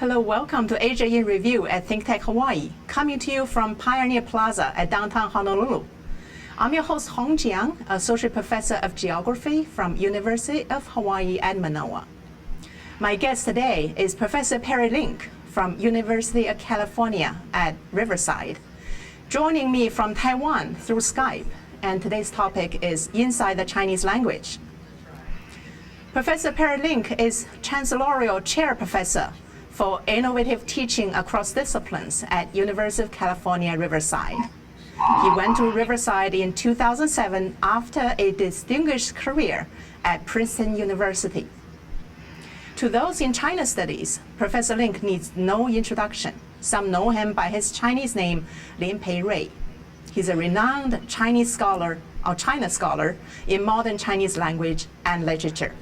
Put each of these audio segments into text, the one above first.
Hello, welcome to AJ in Review at ThinkTech Hawaii, coming to you from Pioneer Plaza at downtown Honolulu. I'm your host, Hong Jiang, Associate Professor of Geography from University of Hawaii at Manoa. My guest today is Professor Perry Link from University of California at Riverside, joining me from Taiwan through Skype, and today's topic is Inside the Chinese Language. Professor Perry Link is Chancellorial Chair Professor for Innovative Teaching Across Disciplines at University of California, Riverside. He went to Riverside in 2007 after a distinguished career at Princeton University. To those in China studies, Professor Link needs no introduction. Some know him by his Chinese name, Lin Pei Rui. He's a renowned Chinese scholar, or China scholar, in modern Chinese language and literature.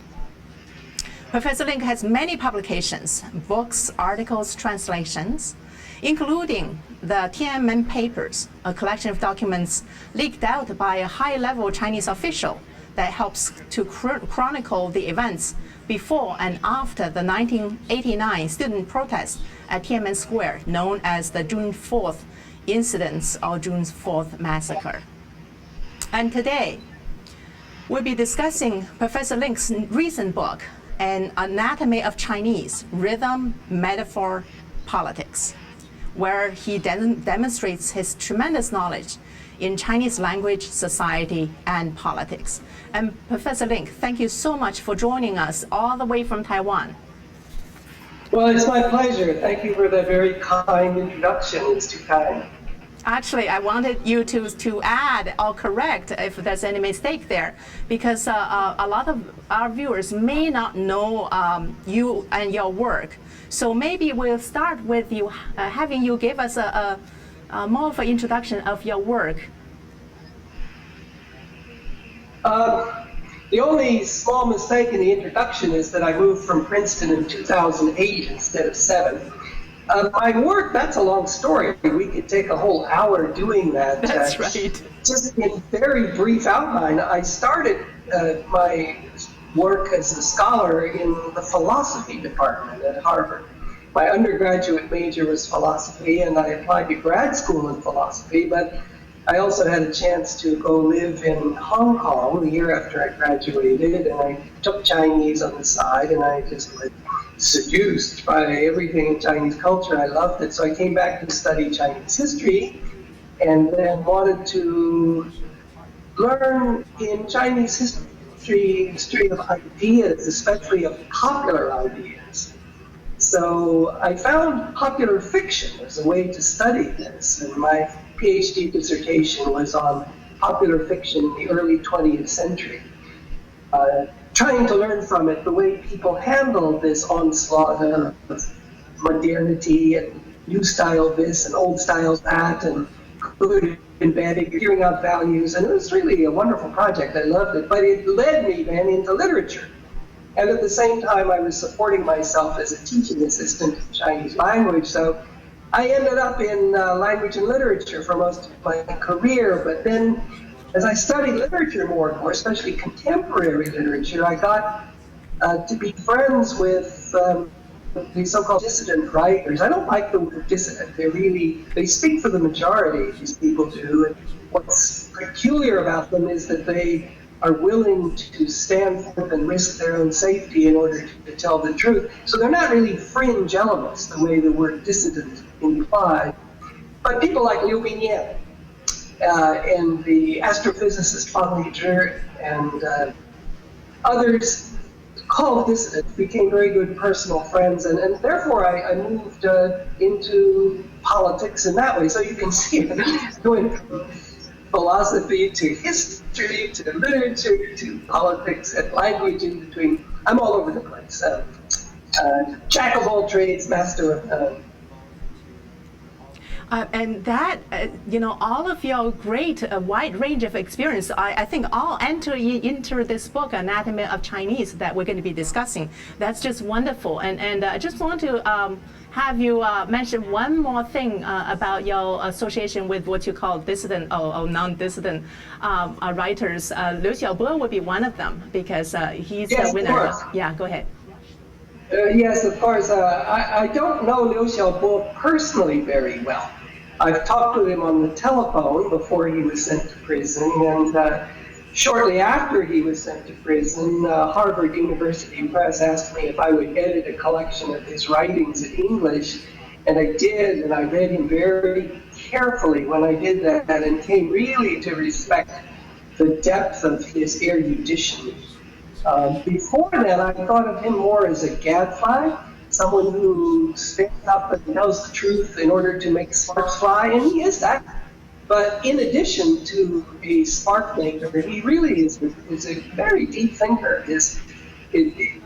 Professor Link has many publications, books, articles, translations, including the Tiananmen Papers, a collection of documents leaked out by a high-level Chinese official that helps to chronicle the events before and after the 1989 student protest at Tiananmen Square, known as the June 4th incidents or June 4th massacre. And today, we'll be discussing Professor Link's recent book, An Anatomy of Chinese, Rhythm, Metaphor, Politics, where he demonstrates his tremendous knowledge in Chinese language, society, and politics. And Professor Link, thank you so much for joining us all the way from Taiwan. Well, it's my pleasure. Thank you for that very kind introduction. It's too kind. Actually, I wanted you to add or correct if there's any mistake there, because a lot of our viewers may not know you and your work. So maybe we'll start with you, having you give us a more of an introduction of your work. The only small mistake in the introduction is that I moved from Princeton in 2008 instead of 2007. My work, that's a long story. We could take a whole hour doing that. That's right. Just in very brief outline, I started my work as a scholar in the philosophy department at Harvard. My undergraduate major was philosophy, and I applied to grad school in philosophy, but I also had a chance to go live in Hong Kong the year after I graduated, and I took Chinese on the side, and I just was seduced by everything in Chinese culture. I loved it, so I came back to study Chinese history, and then wanted to learn in Chinese history of ideas, especially of popular ideas. So I found popular fiction as a way to study this, and my PhD dissertation was on popular fiction in the early 20th century, trying to learn from it the way people handled this onslaught of modernity and new style this and old style that, and good and bad, figuring out values. And it was really a wonderful project. I loved it. But it led me then into literature. And at the same time, I was supporting myself as a teaching assistant in Chinese language. So I ended up in language and literature for most of my career. But then as I studied literature more and more, especially contemporary literature, I got to be friends with the so-called dissident writers. I don't like the word dissident. They speak for the majority, these people do. And what's peculiar about them is that they are willing to stand forth and risk their own safety in order to tell the truth. So they're not really fringe elements the way the word dissident implies. But people like Liu Bingyan, and the astrophysicist Fan Lizhi, and others called dissidents, became very good personal friends, and therefore I moved into politics in that way. So you can see going from philosophy to history to literature to politics and language in between. I'm all over the place. Jack of all trades, master of none. And that, all of your great wide range of experience, I think all enter into this book, Anatomy of Chinese, that we're going to be discussing. That's just wonderful. And I just want to have you mention one more thing about your association with what you call dissident or non-dissident writers. Liu Xiaobo would be one of them, because he's the winner. Yeah, go ahead. Yes, of course. I don't know Liu Xiaobo personally very well. I've talked to him on the telephone before he was sent to prison, and shortly after he was sent to prison, Harvard University Press asked me if I would edit a collection of his writings in English, and I did, and I read him very carefully when I did that, and came really to respect the depth of his erudition. Before that, I thought of him more as a gadfly, someone who stands up and tells the truth in order to make sparks fly, and he is that. But in addition to a spark maker, he really is a very deep thinker. His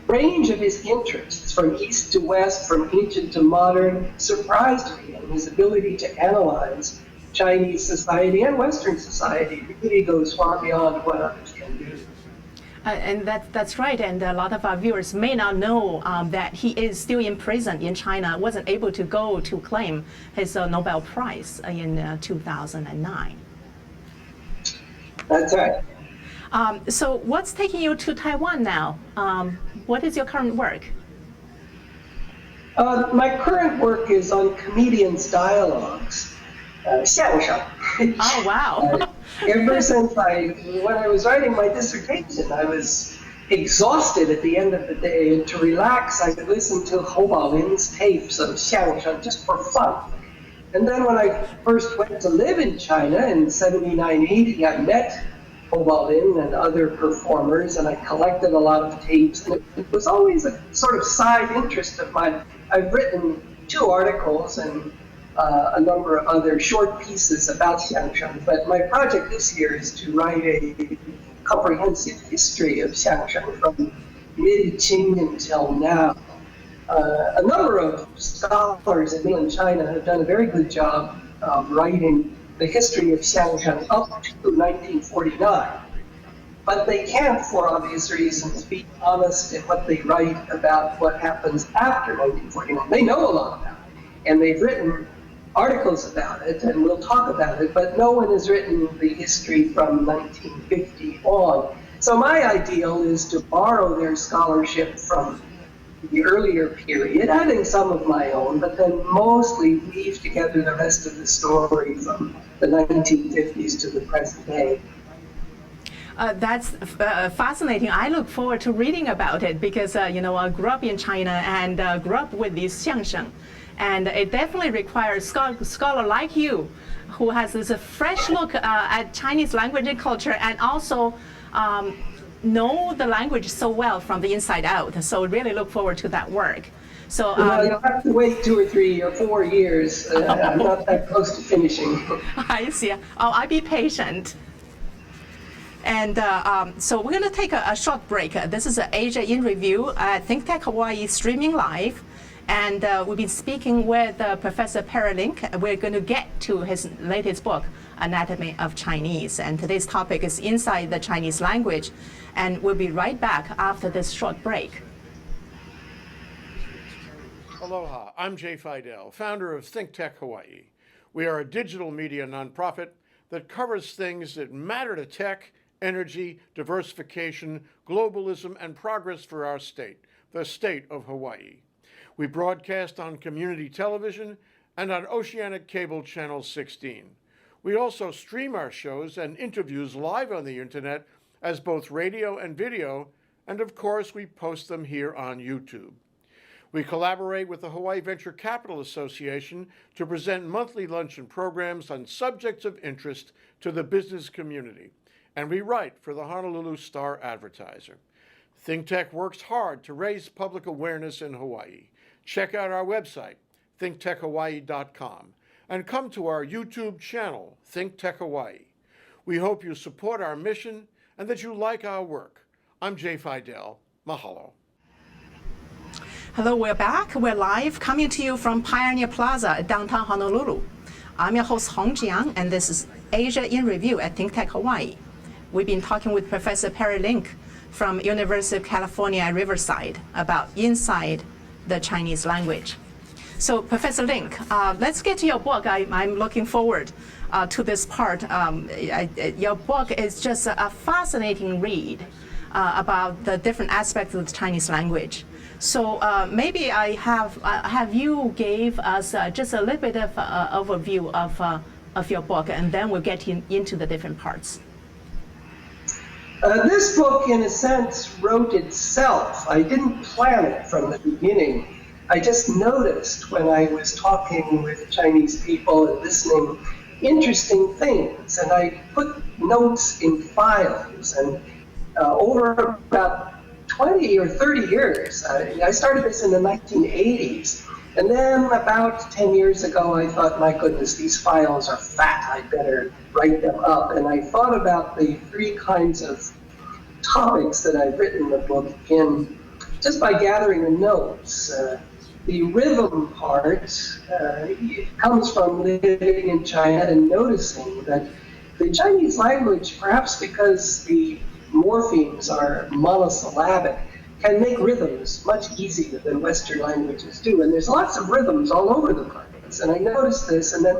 range of his interests, from east to west, from ancient to modern, surprised me, and his ability to analyze Chinese society and Western society really goes far beyond what others can do. And that's right. And a lot of our viewers may not know that he is still in prison in China, wasn't able to go to claim his Nobel Prize in 2009. That's right. So what's taking you to Taiwan now? What is your current work? My current work is on comedians' dialogues, 相声. Oh, wow. Ever since when I was writing my dissertation, I was exhausted at the end of the day, and to relax, I could listen to Hou Baolin's tapes of 相声just for fun. And then when I first went to live in China in 79, 80, I met Hou Baolin and other performers, and I collected a lot of tapes. And it was always a sort of side interest of mine. I've written 2 articles and a number of other short pieces about xiangsheng, but my project this year is to write a comprehensive history of xiangsheng from mid-Qing until now. A number of scholars in mainland China have done a very good job of writing the history of xiangsheng up to 1949, but they can't, for obvious reasons, be honest in what they write about what happens after 1949. They know a lot about it, and they've written articles about it, and we'll talk about it, but no one has written the history from 1950 on. So my ideal is to borrow their scholarship from the earlier period, adding some of my own, but then mostly weave together the rest of the story from the 1950s to the present day. That's fascinating. I look forward to reading about it because, I grew up in China and grew up with these xiangsheng. And it definitely requires a scholar like you who has this fresh look at Chinese language and culture, and also know the language so well from the inside out. So really look forward to that work. So you'll have to wait 2 or 3 or 4 years. I'm not that close to finishing. I see. Oh, I'll be patient. And so we're going to take a short break. This is Asia in Review at ThinkTech Hawaii streaming live. And we've been speaking with Professor Perry Link. We're going to get to his latest book, Anatomy of Chinese. And today's topic is Inside the Chinese Language. And we'll be right back after this short break. Aloha, I'm Jay Fidel, founder of ThinkTech Hawaii. We are a digital media nonprofit that covers things that matter to tech, energy, diversification, globalism, and progress for our state, the state of Hawaii. We broadcast on community television and on Oceanic Cable Channel 16. We also stream our shows and interviews live on the internet as both radio and video, and of course we post them here on YouTube. We collaborate with the Hawaii Venture Capital Association to present monthly luncheon programs on subjects of interest to the business community, and we write for the Honolulu Star Advertiser. ThinkTech works hard to raise public awareness in Hawaii. Check out our website, thinktechhawaii.com, and come to our YouTube channel, ThinkTech Hawaii. We hope you support our mission and that you like our work. I'm Jay Fidel. Mahalo. Hello, we're back. We're live, coming to you from Pioneer Plaza at downtown Honolulu. I'm your host, Hong Jiang, and this is Asia in Review at ThinkTech Hawaii. We've been talking with Professor Perry Link from University of California at Riverside about Inside the Chinese Language. So, Professor Link, let's get to your book. I'm looking forward to this part. Your book is just a fascinating read about the different aspects of the Chinese language. So maybe have you gave us just a little bit of overview of your book, and then we'll get into the different parts. This book, in a sense, wrote itself. I didn't plan it from the beginning. I just noticed when I was talking with Chinese people and listening interesting things, and I put notes in files. And over about 20 or 30 years, I started this in the 1980s. And then about 10 years ago, I thought, my goodness, these files are fat. I better write them up. And I thought about the three kinds of topics that I've written the book in just by gathering the notes. The rhythm part comes from living in China and noticing that the Chinese language, perhaps because the morphemes are monosyllabic, can make rhythms much easier than Western languages do. And there's lots of rhythms all over the place. And I noticed this and then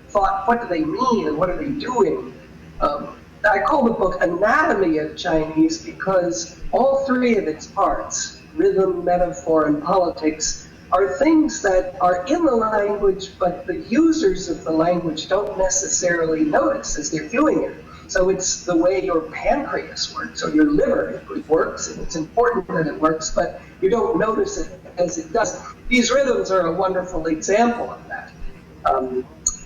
thought, what do they mean and what are they doing? I call the book Anatomy of Chinese because all three of its parts, rhythm, metaphor, and politics, are things that are in the language, but the users of the language don't necessarily notice as they're doing it. So it's the way your pancreas works, or your liver, it works, and it's important that it works, but you don't notice it as it does. These rhythms are a wonderful example of that.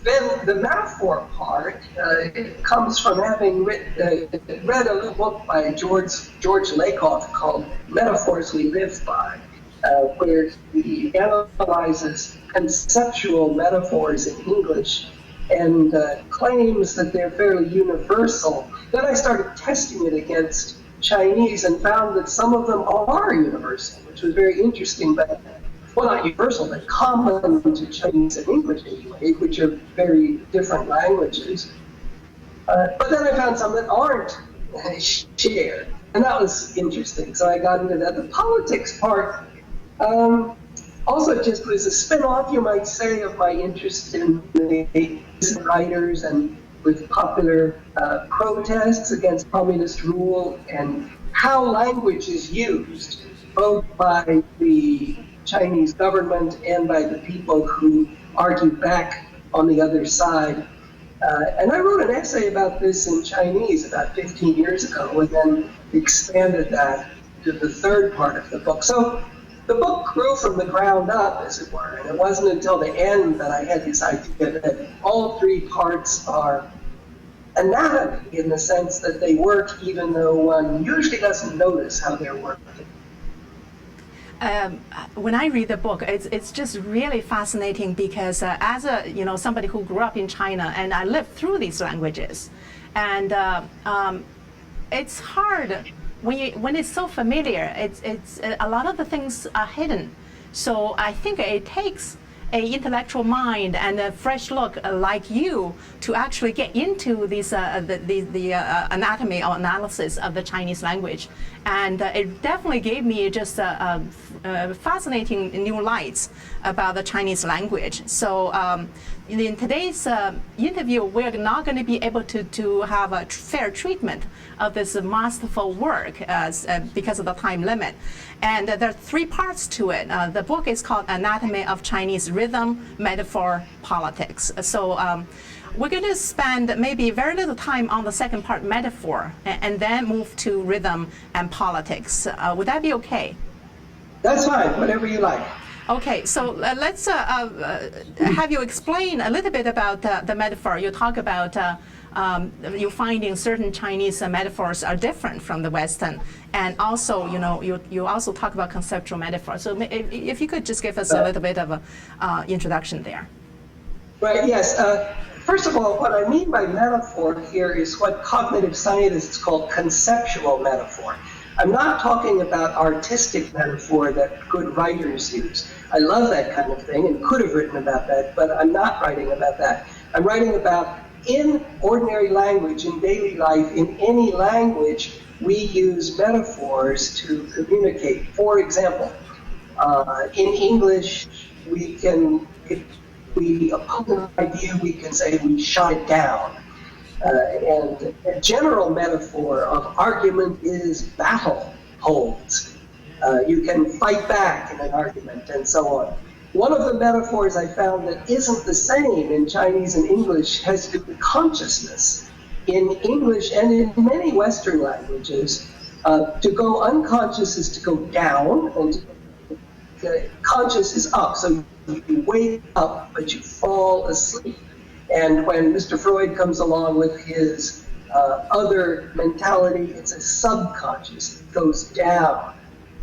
Then the metaphor part, it comes from having read a little book by George Lakoff called Metaphors We Live By, where he analyzes conceptual metaphors in English and claims that they're fairly universal. Then I started testing it against Chinese and found that some of them are universal, which was very interesting, but well, not universal, but common to Chinese and English anyway, which are very different languages. But then I found some that aren't shared, and that was interesting. So I got into that. The politics part also just was a spin-off, you might say, of my interest in the writers and with popular protests against communist rule and how language is used, both by the Chinese government and by the people who argue back on the other side. And I wrote an essay about this in Chinese about 15 years ago and then expanded that to the third part of the book. So the book grew from the ground up, as it were, and it wasn't until the end that I had this idea that all three parts are anatomy in the sense that they work even though one usually doesn't notice how they're working. When I read the book, it's just really fascinating because as a somebody who grew up in China and I lived through these languages, and it's hard when it's so familiar. It's a lot of the things are hidden. So I think it takes an intellectual mind and a fresh look like you to actually get into these the anatomy or analysis of the Chinese language, and it definitely gave me just fascinating new lights about the Chinese language. So in today's interview, we're not going to be able to have a fair treatment of this masterful work because of the time limit. And there are three parts to it. The book is called Anatomy of Chinese Rhythm, Metaphor, Politics. So we're going to spend maybe very little time on the second part, metaphor, and then move to rhythm and politics. Would that be okay? That's fine, whatever you like. Okay, so let's have you explain a little bit about the metaphor. You talk about you finding certain Chinese metaphors are different from the Western, and also you also talk about conceptual metaphor. So if you could just give us a little bit of a introduction there. Right. Yes. First of all, what I mean by metaphor here is what cognitive scientists call conceptual metaphor. I'm not talking about artistic metaphor that good writers use. I love that kind of thing and could have written about that, but I'm not writing about that. I'm writing about in ordinary language, in daily life, in any language, we use metaphors to communicate. For example, in English, we can, if we oppose an idea, we can say we shot it down. And a general metaphor of argument is battle holds. You can fight back in an argument and so on. One of the metaphors I found that isn't the same in Chinese and English has to do with consciousness. In English and in many Western languages, to go unconscious is to go down, and conscious is up. So you wake up, but you fall asleep. And when Mr. Freud comes along with his other mentality, it's a subconscious. It goes down.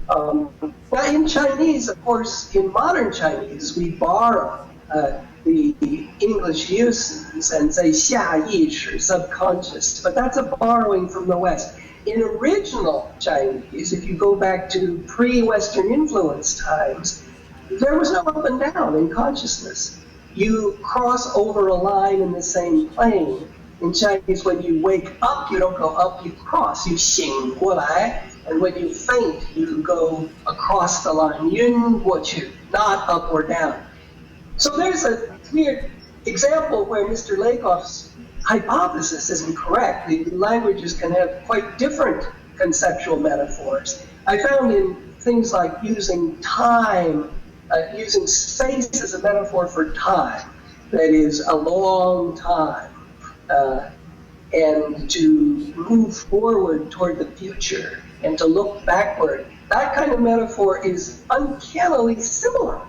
Now in Chinese, of course, in modern Chinese, we borrow the English uses and say 下意识, subconscious, but that's a borrowing from the West. In original Chinese, if you go back to pre-Western influence times, there was no up and down in consciousness. You cross over a line in the same plane. In Chinese, when you wake up, you don't go up, you cross. You 醒过来. And when you faint, you go across the line, 晕过去, not up or down. So there's a clear example where Mr. Lakoff's hypothesis isn't correct. The languages can have quite different conceptual metaphors. I found in things like using time, using space as a metaphor for time, that is a long time, and to move forward toward the future, and to look backward. That kind of metaphor is uncannily similar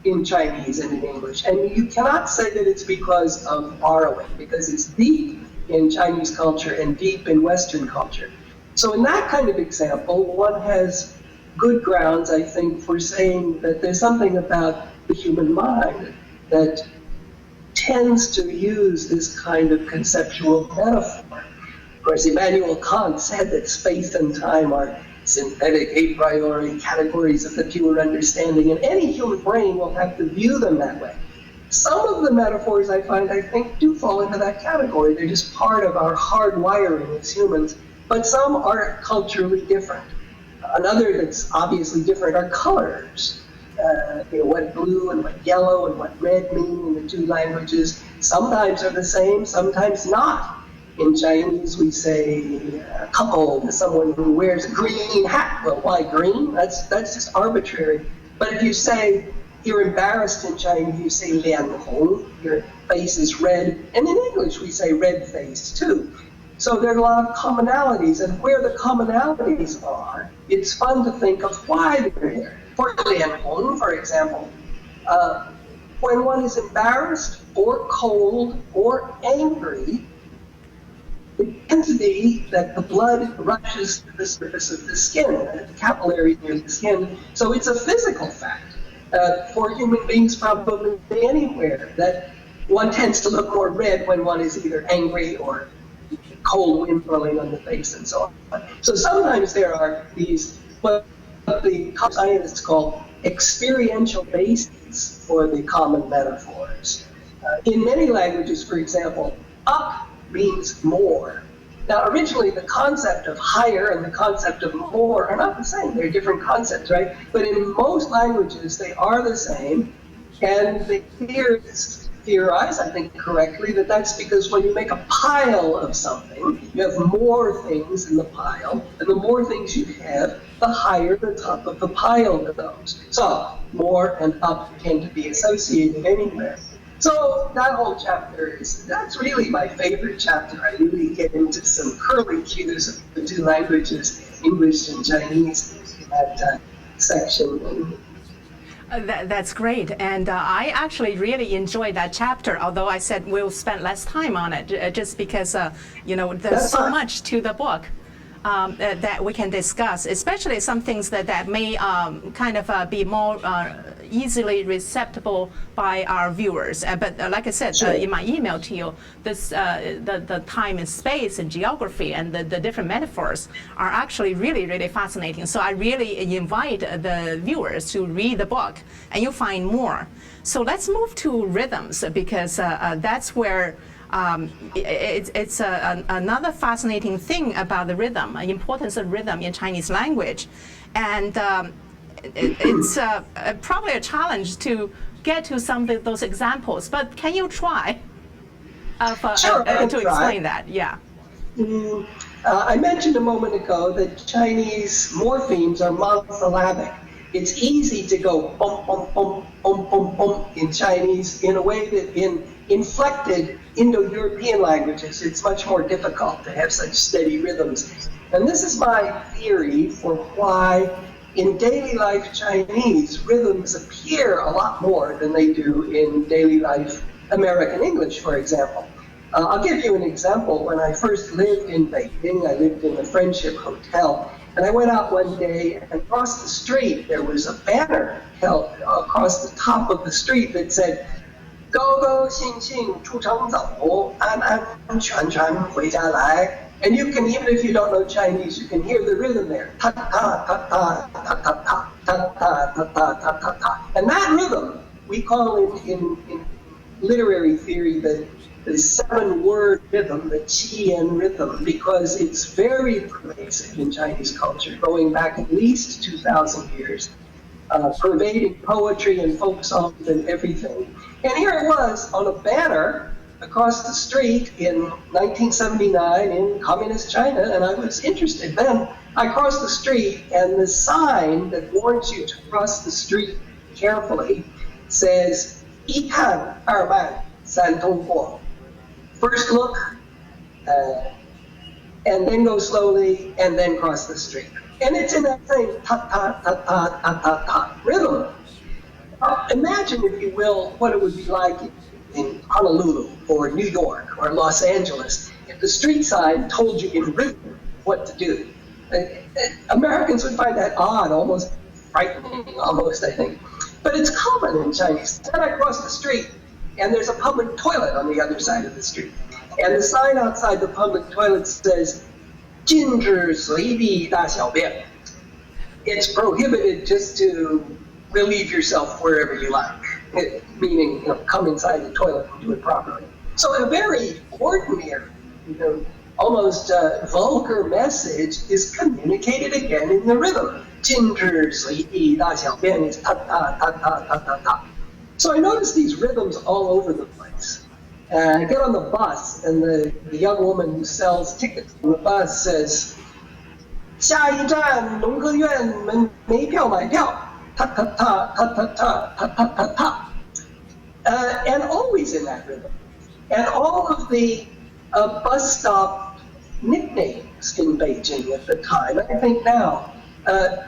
in Chinese and in English. And you cannot say that it's because of borrowing, because it's deep in Chinese culture and deep in Western culture. So in that kind of example, one has good grounds, I think, for saying that there's something about the human mind that tends to use this kind of conceptual metaphor. Of course, Immanuel Kant said that space and time are synthetic a priori categories of the pure understanding, and any human brain will have to view them that way. Some of the metaphors I find, I think, do fall into that category. They're just part of our hard wiring as humans, but some are culturally different. Another that's obviously different are colors. What blue and what yellow and what red mean in the two languages sometimes are the same, sometimes not. In Chinese, we say couple to someone who wears a green hat. Well, why green? That's just arbitrary. But if you say you're embarrassed in Chinese, you say 脸红, your face is red. And in English, we say red face too. So there are a lot of commonalities, and where the commonalities are, it's fun to think of why they're there. For 脸红, for example, when one is embarrassed or cold or angry, it tends to be that the blood rushes to the surface of the skin, the capillaries near the skin. So it's a physical fact for human beings probably anywhere that one tends to look more red when one is either angry or cold wind blowing on the face and so on. So sometimes there are these, what the scientists call experiential bases for the common metaphors. In many languages, for example, up means more. Now, originally, the concept of higher and the concept of more are not the same. They're different concepts, right? But in most languages, they are the same. And they theorize, I think correctly, that that's because when you make a pile of something, you have more things in the pile. And the more things you have, the higher the top of the pile goes. So more and up tend to be associated anywhere. So that whole chapter that's really my favorite chapter. I really get into some curlicues of the two languages, English and Chinese, in that section. That's great, and I actually really enjoyed that chapter, although I said we'll spend less time on it, just because, there's so much to the book. That we can discuss, especially some things that may kind of be more easily receptible by our viewers. But like I said, Sure. In my email to you, this the time and space and geography and the different metaphors are actually really, really fascinating. So I really invite the viewers to read the book, and you'll find more. So let's move to rhythms, because that's where it's another fascinating thing about the rhythm, the importance of rhythm in Chinese language. And it's probably a challenge to get to some of those examples, but can you try Sure, to explain that? Yeah. I mentioned a moment ago that Chinese morphemes are monosyllabic. It's easy to go bum, bum, bum, bum, bum, bum in Chinese in a way that in inflected Indo-European languages, it's much more difficult to have such steady rhythms. And this is my theory for why in daily life Chinese, rhythms appear a lot more than they do in daily life American English, for example. I'll give you an example. When I first lived in Beijing, I lived in the Friendship Hotel, and I went out one day, and across the street, there was a banner held across the top of the street that said, 高高兴兴出城走，安安全全回家来. And you can, even if you don't know Chinese, you can hear the rhythm there. Ta ta ta ta ta ta ta ta ta ta ta ta ta ta. And that rhythm, we call in literary theory the 7-word rhythm, the Qian rhythm, because it's very pervasive in Chinese culture, going back at least 2,000 years, pervading poetry and folk songs and everything. And here it was on a banner across the street in 1979 in communist China, and I was interested. Then I crossed the street, and the sign that warns you to cross the street carefully says, 一看二慢三通过. First look, and then go slowly, and then cross the street. And it's in that same ta-ta-ta-ta-ta-ta-ta rhythm. Imagine, if you will, what it would be like in Honolulu or New York or Los Angeles if the street sign told you in rhythm what to do. Americans would find that odd, almost frightening, almost, I think. But it's common in Chinese. Then I cross the street, and there's a public toilet on the other side of the street. And the sign outside the public toilet says, 禁止随地大小便. It's prohibited just to relieve yourself wherever you like, meaning, come inside the toilet and do it properly. So a very ordinary, almost vulgar message is communicated again in the rhythm. 禁止随地大小便 is ta ta ta ta ta ta ta. So I noticed these rhythms all over the place. I get on the bus, and the young woman who sells tickets on the bus says, 下一站农科院没票买票 ta ta ta ta ta ta ta ta ta ta. And always in that rhythm. And all of the bus stop nicknames in Beijing at the time, and I think now,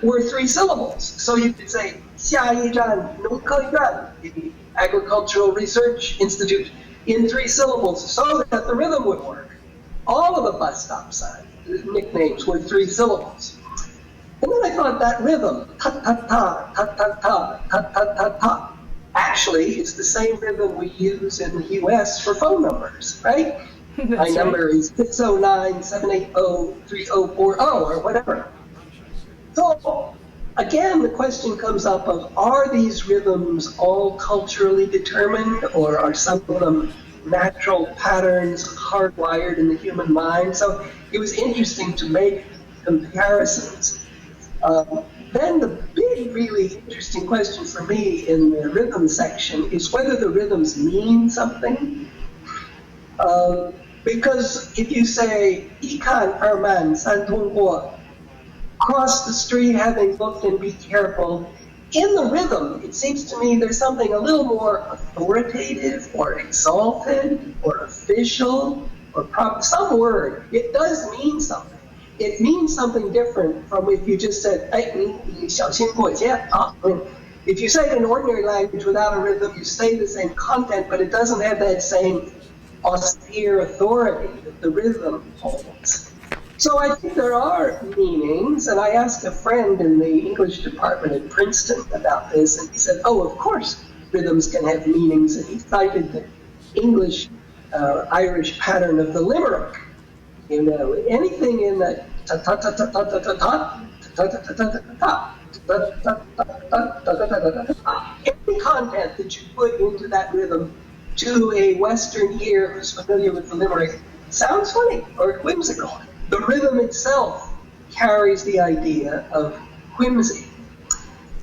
were 3 syllables. So you could say, 下一站农科院, the Agricultural Research Institute, in 3 syllables, so that the rhythm would work. All of the bus stop signs, nicknames were 3 syllables. And then I thought that rhythm, ta-ta-ta, ta-ta-ta, ta-ta-ta-ta, actually it's the same rhythm we use in the US for phone numbers, right? My number is 609-780-3040 or whatever. So again, the question comes up of, are these rhythms all culturally determined, or are some of them natural patterns hardwired in the human mind? So it was interesting to make comparisons. Then the big, really interesting question for me in the rhythm section is whether the rhythms mean something. Because if you say, 一看二慢三通过, cross the street having looked and be careful, in the rhythm, it seems to me there's something a little more authoritative or exalted or official or some word. It does mean something. It means something different from if you just said, 哎,你小心过街. If you say it in ordinary language without a rhythm, you say the same content, but it doesn't have that same austere authority that the rhythm holds. So I think there are meanings, and I asked a friend in the English department at Princeton about this, and he said, oh, of course rhythms can have meanings, and he cited the English Irish pattern of the limerick. Anything in that ta-ta-ta-ta-ta-ta-ta, any content that you put into that rhythm to a Western ear who's familiar with the limerick sounds funny or whimsical. The rhythm itself carries the idea of whimsy.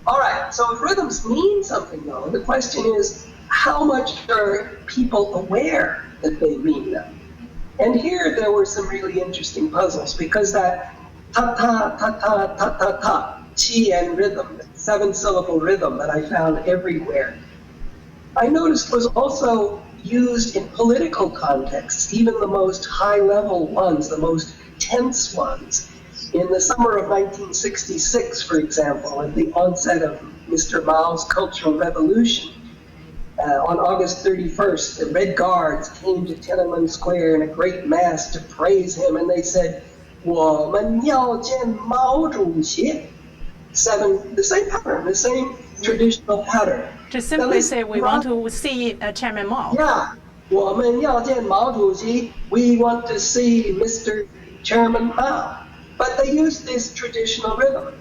All right, so if rhythms mean something, though, the question is, how much are people aware that they mean them? And here there were some really interesting puzzles, because that ta-ta, ta-ta, ta-ta-ta, Qian rhythm, 7-syllable rhythm that I found everywhere, I noticed was also used in political contexts, even the most high-level ones, the most tense ones. In the summer of 1966, for example, at the onset of Mr. Mao's Cultural Revolution, on August 31st, the Red Guards came to Tiananmen Square in a great mass to praise him, and they said, 我们要见毛主席. The same pattern, the same traditional pattern. To simply say we want to see Chairman Mao. Yeah, 我们要见毛主席. We want to see Mr. Chairman Mao. But they used this traditional rhythm.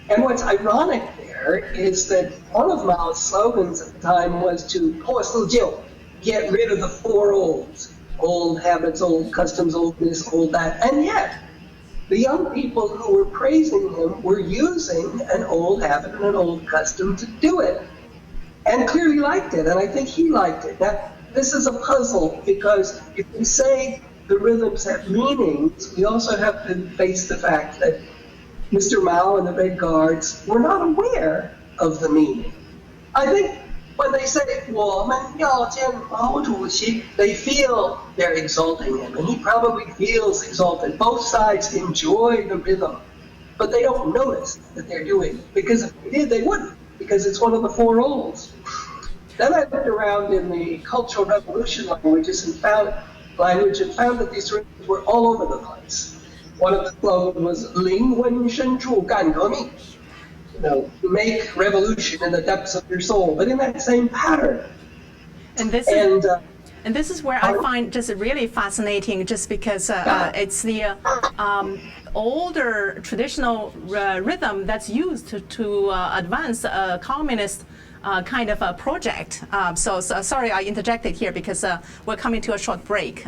And what's ironic there is that one of Mao's slogans at the time was to 破四旧, get rid of the four olds. Old habits, old customs, old this, old that. And yet, the young people who were praising him were using an old habit and an old custom to do it. And clearly liked it, and I think he liked it. Now, this is a puzzle, because if we say the rhythms have meanings, we also have to face the fact that Mr. Mao and the Red Guards were not aware of the meaning. I think when they say 我们要见毛主席, they feel they're exalting him, and he probably feels exalted. Both sides enjoy the rhythm, but they don't notice that they're doing it, because if they did, they wouldn't, because it's one of the four olds. Then I looked around in the Cultural Revolution languages and found that these rhythms were all over the place. One of the slogans was 灵魂深处干革命, make revolution in the depths of your soul, but in that same pattern. And this is where I find just really fascinating, just because it's the older traditional rhythm that's used to advance a communist kind of a project. So sorry I interjected here, because we're coming to a short break.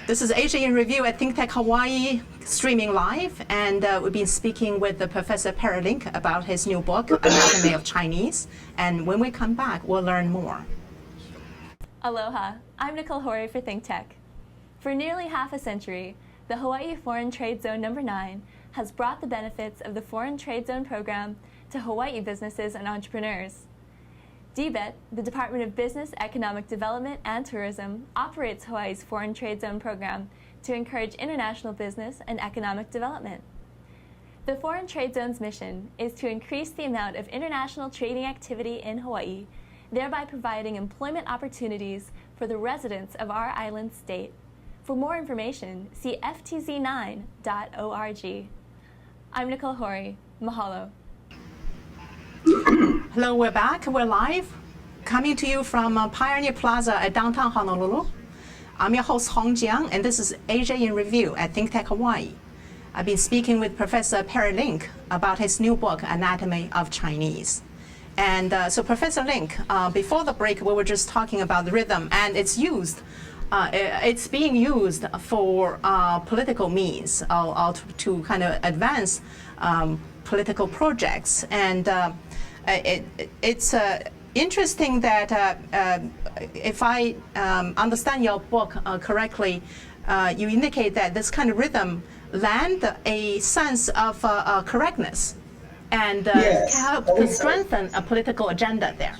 This is Asia in Review at ThinkTech Hawaii, streaming live, and we've been speaking with the Professor Perry Link about his new book, Anatomy of Chinese. And when we come back, we'll learn more. Aloha, I'm Nicole Horry for ThinkTech. For nearly half a century, the Hawaii Foreign Trade Zone No. 9 has brought the benefits of the Foreign Trade Zone program to Hawaii businesses and entrepreneurs. DBET, the Department of Business, Economic Development, and Tourism, operates Hawaii's Foreign Trade Zone program to encourage international business and economic development. The Foreign Trade Zone's mission is to increase the amount of international trading activity in Hawaii, thereby providing employment opportunities for the residents of our island state. For more information, see ftz9.org. I'm Nicole Horry. Mahalo. Hello, we're back. We're live, coming to you from Pioneer Plaza at downtown Honolulu. I'm your host, Hong Jiang, and this is Asia in Review at ThinkTech Hawaii. I've been speaking with Professor Perry Link about his new book, Anatomy of Chinese. And so Professor Link, before the break, we were just talking about the rhythm, and it's being used for political means, to kind of advance political projects. And it's interesting that if I understand your book correctly, you indicate that this kind of rhythm lend a sense of correctness and help to strengthen a political agenda there.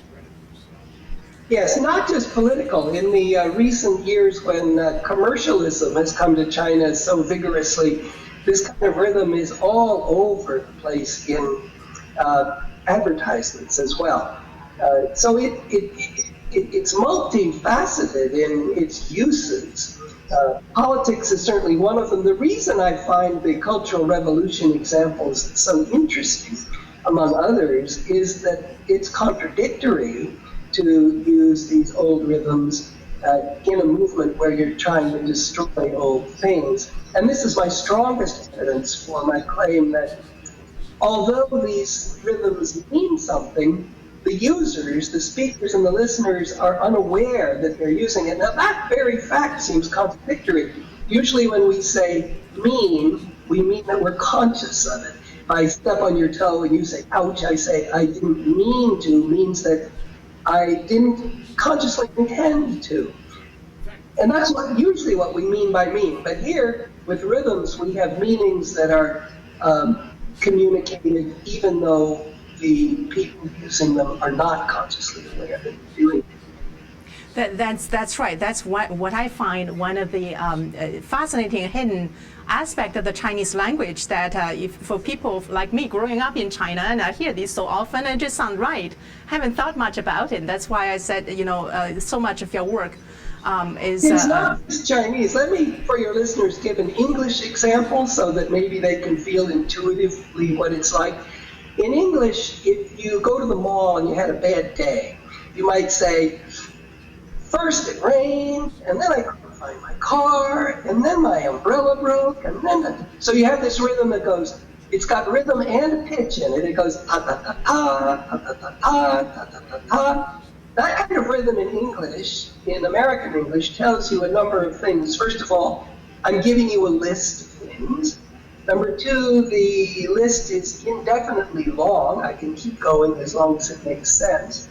Yes, not just political. In the recent years when commercialism has come to China so vigorously, this kind of rhythm is all over the place in advertisements as well. So it's multifaceted in its uses. Politics is certainly one of them. The reason I find the Cultural Revolution examples so interesting, among others, is that it's contradictory to use these old rhythms in a movement where you're trying to destroy old things. And this is my strongest evidence for my claim that although these rhythms mean something, the users, the speakers and the listeners are unaware that they're using it. Now that very fact seems contradictory. Usually when we say mean, we mean that we're conscious of it. If I step on your toe and you say, ouch, I say, I didn't mean to, means that I didn't consciously intend to. And that's usually what we mean by mean. But here, with rhythms, we have meanings that are communicated even though the people using them are not consciously aware that they're doing it. That's right. That's what I find one of the fascinating hidden aspect of the Chinese language, that if for people like me growing up in China, and I hear this so often, it just sounds right. Haven't thought much about it. That's why I said, so much of your work is... It's not just Chinese. Let me, for your listeners, give an English example so that maybe they can feel intuitively what it's like. In English, if you go to the mall and you had a bad day, you might say, first it rained, and then I couldn't find my car, and then my umbrella broke, and then... So you have this rhythm that goes, it's got rhythm and a pitch in it. It goes ta-ta-ta-ta, ta-ta-ta-ta, ta-ta-ta-ta. That kind of rhythm in English, in American English, tells you a number of things. First of all, I'm giving you a list of things. Number two, the list is indefinitely long. I can keep going as long as it makes sense.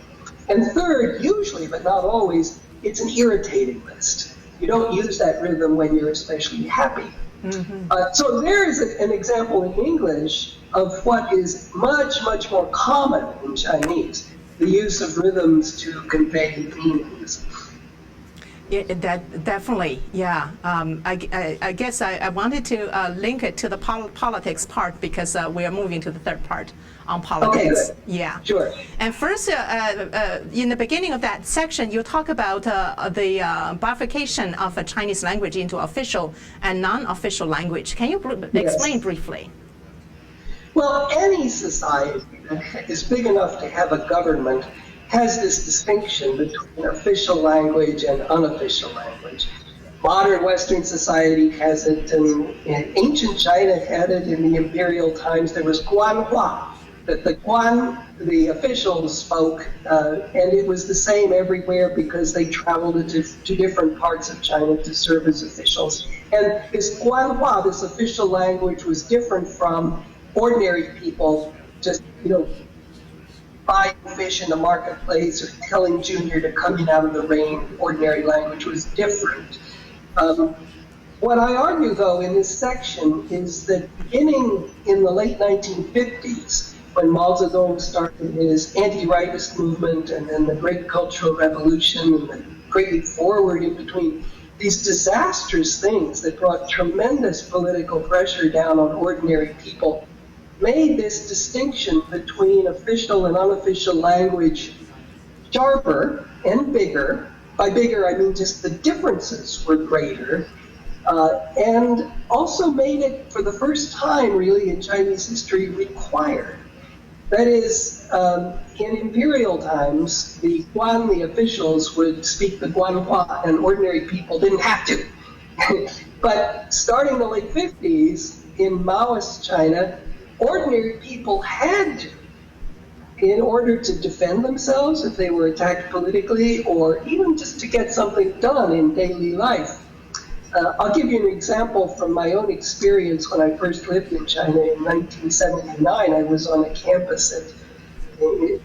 And third, usually, but not always, it's an irritating list. You don't use that rhythm when you're especially happy. Mm-hmm. So there is an example in English of what is much, much more common in Chinese, the use of rhythms to convey meanings. Yeah, that definitely, yeah. I guess I wanted to link it to the politics part, because we are moving to the third part on politics. Okay, yeah, sure. And first, in the beginning of that section, you talk about the bifurcation of a Chinese language into official and non-official language. Can you explain briefly? Well, any society that is big enough to have a government has this distinction between official language and unofficial language. Modern Western society has it, and ancient China had it in the imperial times. There was Guanhua, that the officials spoke, and it was the same everywhere because they traveled to different parts of China to serve as officials. And this Guanhua, this official language, was different from ordinary people just, buying fish in the marketplace or telling Junior to come in out of the rain. Ordinary language was different. What I argue, though, in this section is that beginning in the late 1950s, when Mao Zedong started his anti-rightist movement and then the Great Cultural Revolution and the Great Leap Forward in between, these disastrous things that brought tremendous political pressure down on ordinary people made this distinction between official and unofficial language sharper and bigger. By bigger, I mean just the differences were greater, and also made it, for the first time really in Chinese history, required. That is, in imperial times, the Guan, the officials, would speak the Guanhua, and ordinary people didn't have to. But starting in the late 50s, in Maoist China, ordinary people had to, in order to defend themselves if they were attacked politically, or even just to get something done in daily life. I'll give you an example from my own experience. When I first lived in China in 1979, I was on a campus at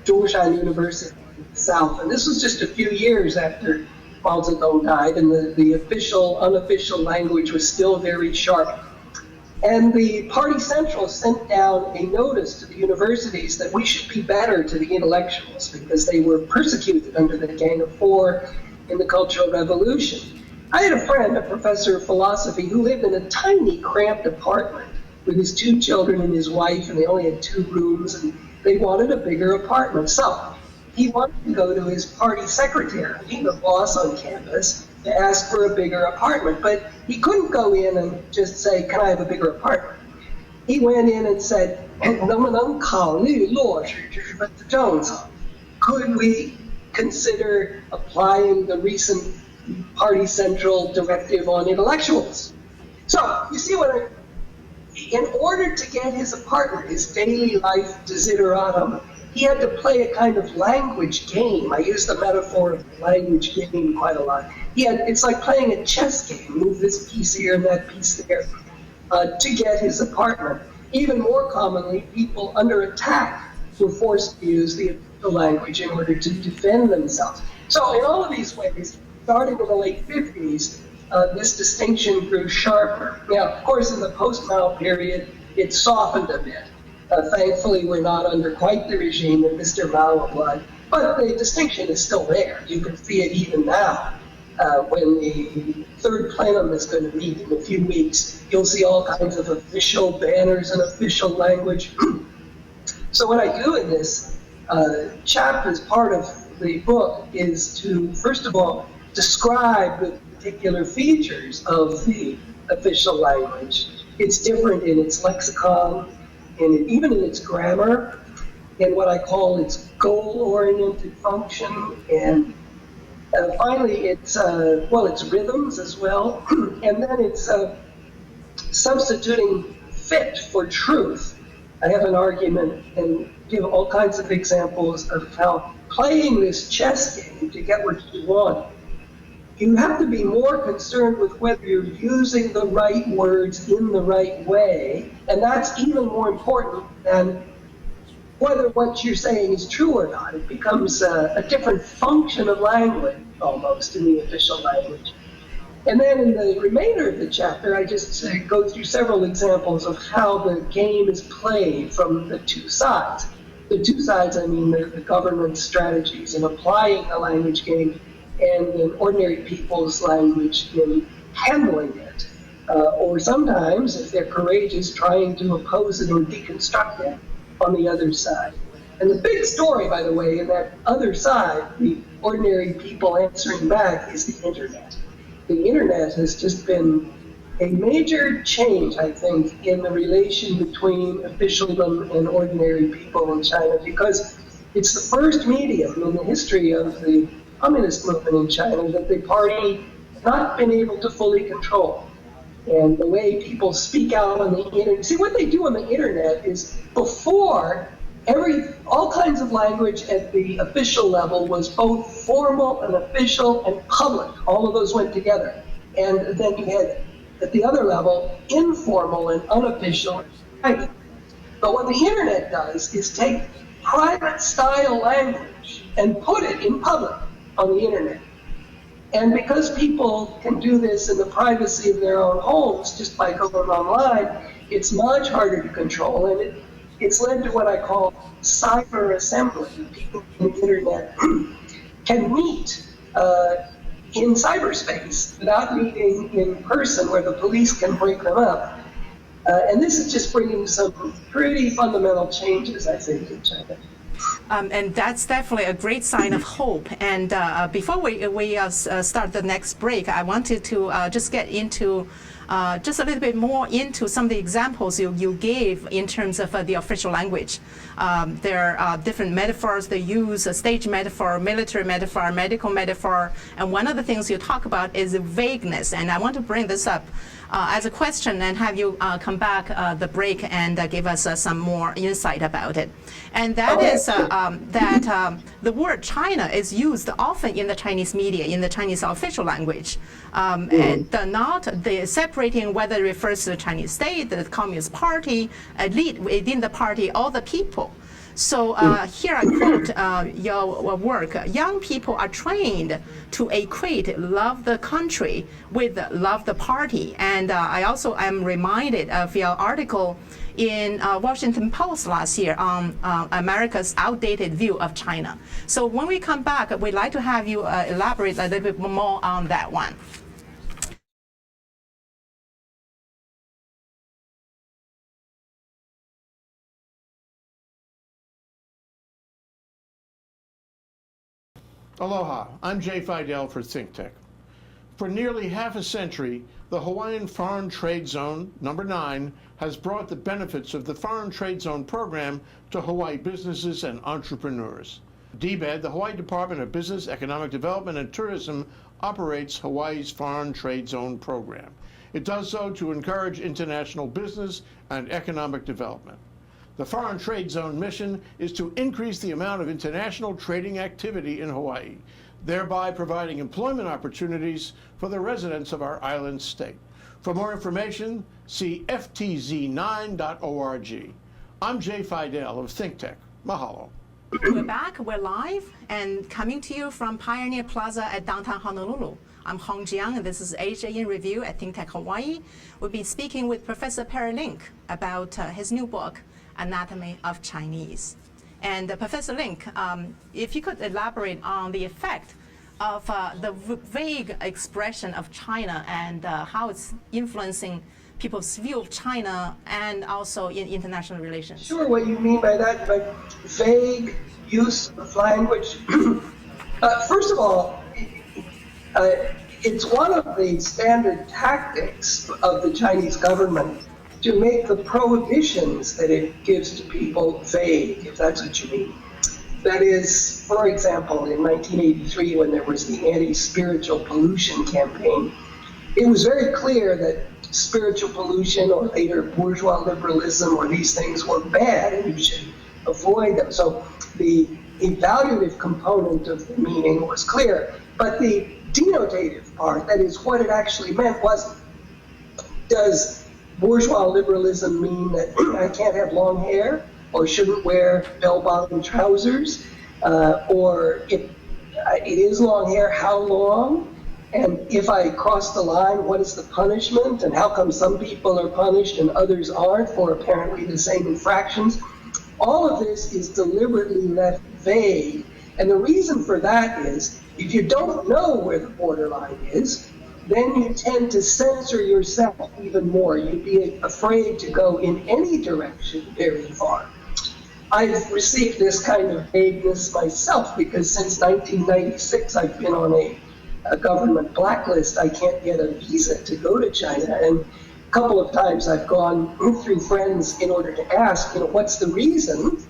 Zhongshan University in the South, and this was just a few years after Mao Zedong died, and the official, unofficial language was still very sharp. And the Party Central sent down a notice to the universities that we should be better to the intellectuals because they were persecuted under the Gang of Four in the Cultural Revolution. I had a friend, a professor of philosophy, who lived in a tiny, cramped apartment with his 2 children and his wife, and they only had 2 rooms, and they wanted a bigger apartment. So he wanted to go to his party secretary, the boss on campus, to ask for a bigger apartment. But he couldn't go in and just say, can I have a bigger apartment? He went in and said, could we consider applying the recent Party Central directive on intellectuals? So, you see in order to get his apartment, his daily life desideratum, he had to play a kind of language game. I use the metaphor of language game quite a lot. It's like playing a chess game, move this piece here and that piece there, to get his apartment. Even more commonly, people under attack were forced to use the official language in order to defend themselves. So in all of these ways, starting in the late 50s, this distinction grew sharper. Now, of course, in the post-Mao period, it softened a bit. Thankfully, we're not under quite the regime that Mr. Mao applied, but the distinction is still there. You can see it even now. When the third plenum is going to meet in a few weeks, you'll see all kinds of official banners and official language. So what I do in this chapter as part of the book is to, first of all, describe the particular features of the official language. It's different in its lexicon, and even in its grammar, and what I call its goal-oriented function, and finally its rhythms as well, and then it's substituting fit for truth. I have an argument and give all kinds of examples of how playing this chess game to get what you want, you have to be more concerned with whether you're using the right words in the right way, and that's even more important than whether what you're saying is true or not. It becomes a different function of language, almost, in the official language. And then in the remainder of the chapter, I just go through several examples of how the game is played from the two sides. The two sides, I mean the government strategies in applying the language game and in ordinary people's language in handling it. Or sometimes, if they're courageous, trying to oppose it or deconstruct it on the other side. And the big story, by the way, in that other side, the ordinary people answering back, is the internet. The internet has just been a major change, I think, in the relation between officialdom and ordinary people in China, because it's the first medium in the history of the communist movement in China that the party has not been able to fully control. And the way people speak out on the internet, see what they do on the internet is before all kinds of language at the official level was both formal and official and public. All of those went together. And then you had, at the other level, informal and unofficial and private. But what the internet does is take private style language and put it in public on the internet. And because people can do this in the privacy of their own homes just by going online, it's much harder to control, and it's led to what I call cyber assembly. People on the internet can meet in cyberspace without meeting in person where the police can break them up. And this is just bringing some pretty fundamental changes, I think, in China. And that's definitely a great sign of hope. And before we start the next break, I wanted to just get into just a little bit more into some of the examples you gave in terms of the official language. There are different metaphors they use, a stage metaphor, military metaphor, medical metaphor, and one of the things you talk about is vagueness. And I want to bring this up as a question and have you come back the break and give us some more insight about it. And that is that the word China is used often in the Chinese media, in the Chinese official language, and the separating whether it refers to the Chinese state, the Communist Party, elite within the party, all the people. So here I quote your work. Young people are trained to equate love the country with love the party. And I also am reminded of your article in Washington Post last year on America's outdated view of China. So when we come back, we'd like to have you elaborate a little bit more on that one. Aloha, I'm Jay Fidel for ThinkTech. For nearly half a century, the Hawaiian Foreign Trade Zone, number 9, has brought the benefits of the Foreign Trade Zone program to Hawaii businesses and entrepreneurs. DBED, the Hawaii Department of Business, Economic Development and Tourism, operates Hawaii's Foreign Trade Zone program. It does so to encourage international business and economic development. The Foreign Trade Zone mission is to increase the amount of international trading activity in Hawaii, thereby providing employment opportunities for the residents of our island state. For more information, see ftz9.org. I'm Jay Fidel of ThinkTech. Mahalo. We're back, we're live, and coming to you from Pioneer Plaza at downtown Honolulu. I'm Hong Jiang, and this is Asia in Review at ThinkTech Hawaii. We'll be speaking with Professor Perry Link about his new book, Anatomy of Chinese. And Professor Link, if you could elaborate on the effect of the vague expression of China and how it's influencing people's view of China and also in international relations. Sure, what you mean by that, by vague use of language. First of all, it's one of the standard tactics of the Chinese government to make the prohibitions that it gives to people vague, if that's what you mean. That is, for example, in 1983, when there was the anti-spiritual pollution campaign, it was very clear that spiritual pollution or later bourgeois liberalism or these things were bad and you should avoid them. So the evaluative component of the meaning was clear, but the denotative part, that is what it actually meant, was, does bourgeois liberalism mean that I can't have long hair or shouldn't wear bell-bottom trousers, or if it is long hair, how long? And if I cross the line, what is the punishment? And how come some people are punished and others aren't for apparently the same infractions? All of this is deliberately left vague. And the reason for that is, if you don't know where the borderline is, then you tend to censor yourself even more. You'd be afraid to go in any direction very far. I've received this kind of vagueness myself because since 1996 I've been on a government blacklist. I can't get a visa to go to China, and a couple of times I've gone through friends in order to ask, what's the reason?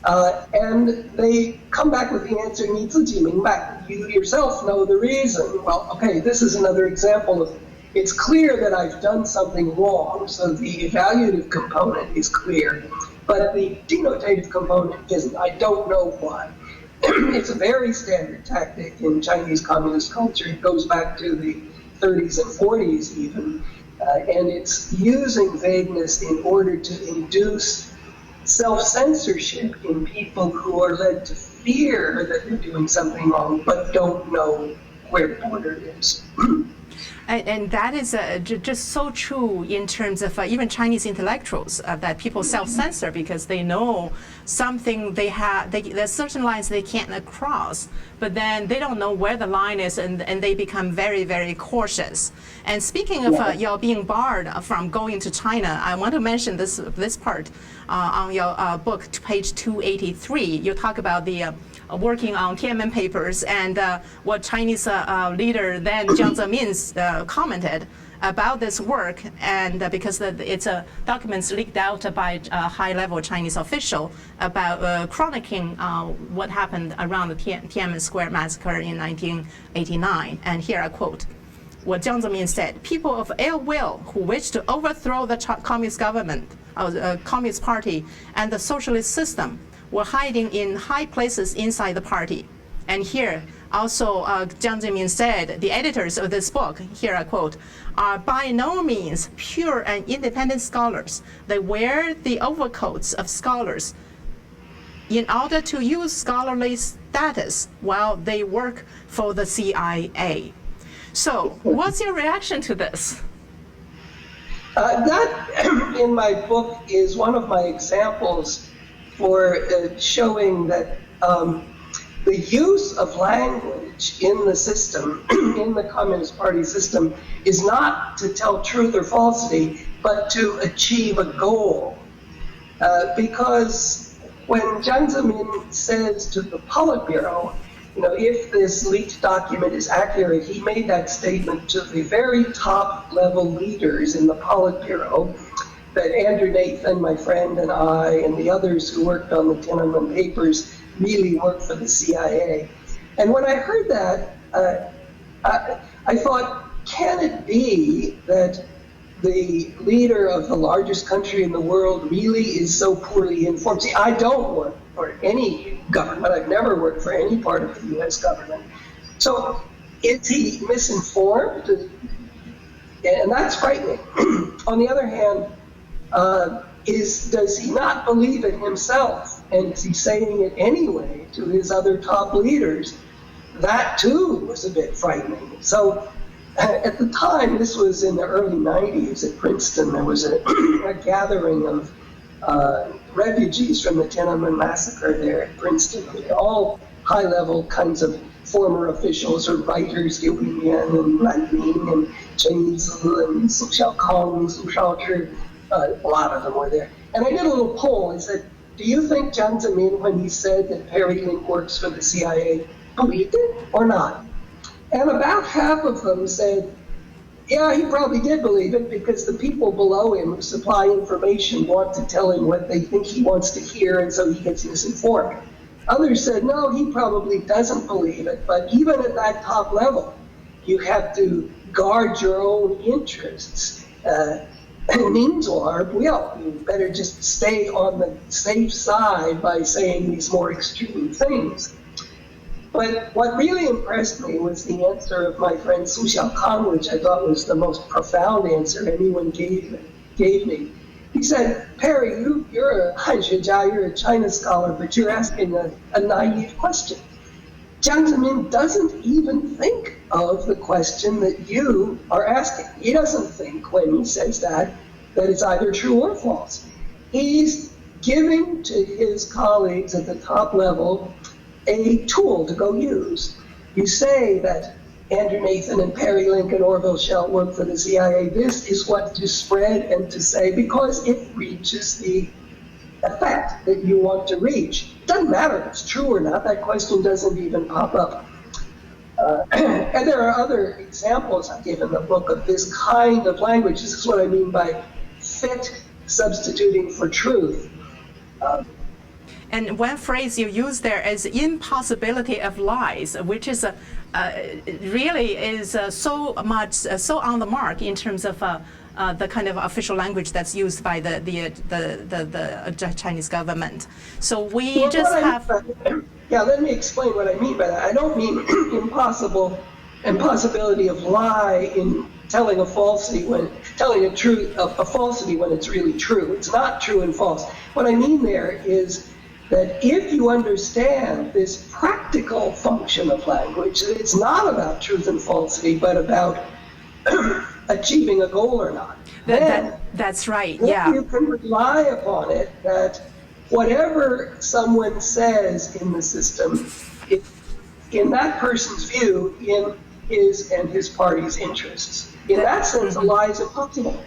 And they come back with the answer, 你自己明白, you yourself know the reason. Well, okay, this is another example of, it's clear that I've done something wrong, so the evaluative component is clear, but the denotative component isn't. I don't know why. It's a very standard tactic in Chinese communist culture. It goes back to the 30s and 40s even, and it's using vagueness in order to induce self-censorship in people who are led to fear that they're doing something wrong but don't know where the border is. And that is just so true in terms of even Chinese intellectuals, that people self-censor because they know something there's certain lines they can't cross, but then they don't know where the line is, and they become very, very cautious. And speaking of y'all being barred from going to China, I want to mention this part on your book, page 283. You talk about the working on Tiananmen papers and what Chinese leader then Jiang Zemin commented about this work, and because it's documents leaked out by a high-level Chinese official about chronicling what happened around the Tiananmen Square massacre in 1989. And here I quote what Jiang Zemin said: "People of ill will who wish to overthrow the communist government, Communist Party, and the socialist system were hiding in high places inside the party." And here also Jiang Zemin said, the editors of this book, here I quote, "are by no means pure and independent scholars. They wear the overcoats of scholars in order to use scholarly status while they work for the CIA." So what's your reaction to this? That, in my book, is one of my examples for showing that the use of language in the system, in the Communist Party system, is not to tell truth or falsity, but to achieve a goal. Because when Jiang Zemin says to the Politburo, if this leaked document is accurate, he made that statement to the very top level leaders in the Politburo, that Andrew Nathan, my friend, and I, and the others who worked on the Tiananmen papers really worked for the CIA. And when I heard that, I thought, can it be that the leader of the largest country in the world really is so poorly informed? See, I don't work for any government. I've never worked for any part of the US government. So is he misinformed? And that's frightening. On the other hand, does he not believe it himself? And is he saying it anyway to his other top leaders? That too was a bit frightening. So at the time, this was in the early 90s at Princeton, there was a gathering of refugees from the Tiananmen massacre there at Princeton. All high-level kinds of former officials or writers, Liu Bingyan and Lan Ning and Chen Yizi and Su Xiaokang, Su Shaozhi, a lot of them were there. And I did a little poll. I said, do you think Jiang Zemin, when he said that Perry Link works for the CIA, believed it or not? And about half of them said, yeah, he probably did believe it because the people below him who supply information want to tell him what they think he wants to hear, and so he gets misinformed. Others said, no, he probably doesn't believe it, but even at that top level, you have to guard your own interests. You better just stay on the safe side by saying these more extreme things. But what really impressed me was the answer of my friend Su Xiaokang, which I thought was the most profound answer anyone gave me. He said, Perry, you're a Hanxuejia, you're a China scholar, but you're asking a naive question. Jiang Zemin doesn't even think of the question that you are asking. He doesn't think, when he says that it's either true or false. He's giving to his colleagues at the top level a tool to go use. You say that Andrew Nathan and Perry Link and Orville Schell work for the CIA. This is what to spread and to say because it reaches the effect that you want to reach. It doesn't matter if it's true or not. That question doesn't even pop up. And there are other examples I give in the book of this kind of language. This is what I mean by fit substituting for truth. And one phrase you use there is impossibility of lies, which is really is so on the mark in terms of the kind of official language that's used by the Chinese government. So we yeah, let me explain what I mean by that. I don't mean impossibility of lie in telling a falsity when telling a falsity when it's really true. It's not true and false. What I mean there is that if you understand this practical function of language, that it's not about truth and falsity, but about achieving a goal or not. That's right, yeah. You can rely upon it that whatever someone says in the system, in that person's view, in his and his party's interests. In that sense, a lie is impossible.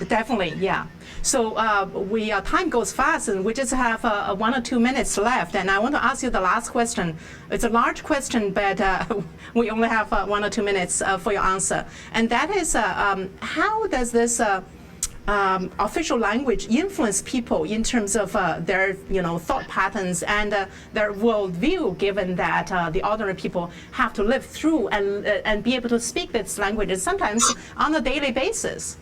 Definitely, yeah. So time goes fast, and we just have 1 or 2 minutes left. And I want to ask you the last question. It's a large question, but we only have 1 or 2 minutes for your answer. And that is, how does this official language influence people in terms of their, thought patterns and their worldview, given that the ordinary people have to live through and be able to speak this language, sometimes on a daily basis?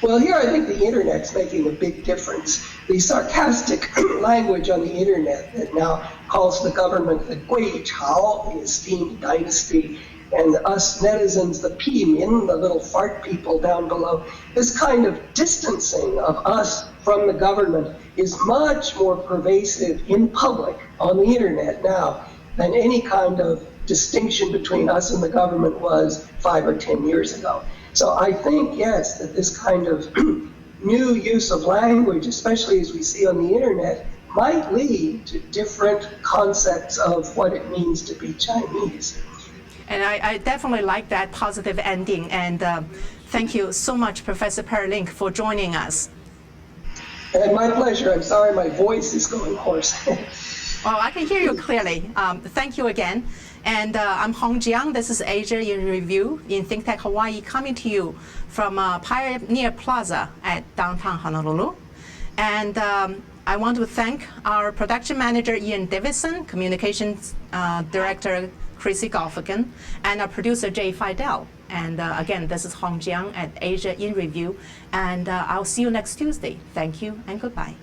Well, here I think the internet's making a big difference. The sarcastic language on the internet that now calls the government the Gui Chao, the esteemed dynasty, and us netizens, the Pimin, the little fart people down below, this kind of distancing of us from the government is much more pervasive in public on the internet now than any kind of distinction between us and the government was 5 or 10 years ago. So I think, yes, that this kind of new use of language, especially as we see on the internet, might lead to different concepts of what it means to be Chinese. And I definitely like that positive ending. And thank you so much, Professor Perry Link, for joining us. And my pleasure. I'm sorry my voice is going hoarse. Well, I can hear you clearly. Thank you again. And I'm Hong Jiang. This is Asia in Review in ThinkTech Hawaii, coming to you from Pioneer Plaza at downtown Honolulu. And I want to thank our production manager, Ian Davison, communications director, Chrissy Golfigan, and our producer, Jay Fidel. And again, this is Hong Jiang at Asia in Review. And I'll see you next Tuesday. Thank you and goodbye.